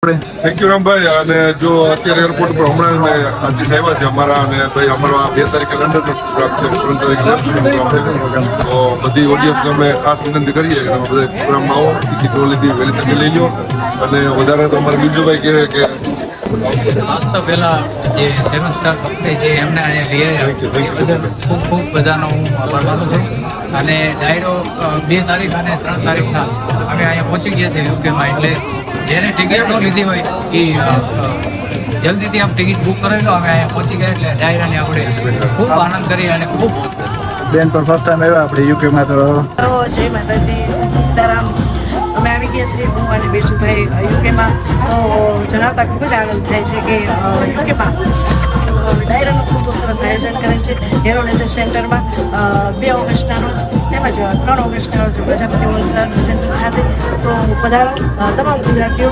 Thank you Rambhai. અને જો અત્યારે એરપોર્ટ પર હમણાં આર્ટિસ્ટ આવ્યા છે અમારા, અને ભાઈ અમારો 2 તારીખે લંડનનો પ્રોગ્રામ છે, 3 તારીખે પ્રોગ્રામ છે. તો બધી ઓડિયન્સને અમે ખાસ વિનંતી કરીએ કે તમે બધા પ્રોગ્રામમાં આવો, ટિકિટો લીધી વહેલી તકે લઈ લો. અને વધારે તો અમારે બીજુભાઈ કહે કે નાસ્તા પહેલા જે 7 સ્ટાર કંપની જે એમને અહીંયા લઈ આવ્યા એ બદલ ખૂબ ખૂબ બધાનો હું આભાર માનું છું. અને ડાયરો 2 તારીખ અને 3 તારીખના અમે અહીંયા પહોંચી ગયા છે યુકેમાં. એટલે જેને ટિકિટ ન લીધી હોય એ જલ્દીથી આપ ટિકિટ બુક કરાવી લો. અમે અહીંયા પહોંચી ગયા એટલે ડાયરાને આપણે ખૂબ આનંદ કરી અને ખૂબ બેન પણ ફર્સ્ટ ટાઈમ આવ્યા આપણે યુકેમાં. તો જય માતાજી, સીતારામ. અમે આવી ગયા છીએ હું અને બીજુભાઈ યુકેમાં. તો જણાવતા ખૂબ જ આનંદ થાય છે કે યુકેમાં ડાયરાનું ખૂબ સરસ આયોજન કરે છે હેરો લેજર સેન્ટરમાં 2 ઓગસ્ટના રોજ તેમજ 3 ઓગસ્ટના રોજ પ્રજાપતિ હોલ સેન્ટર ખાતે. તો પધારો તમામ ગુજરાતીઓ.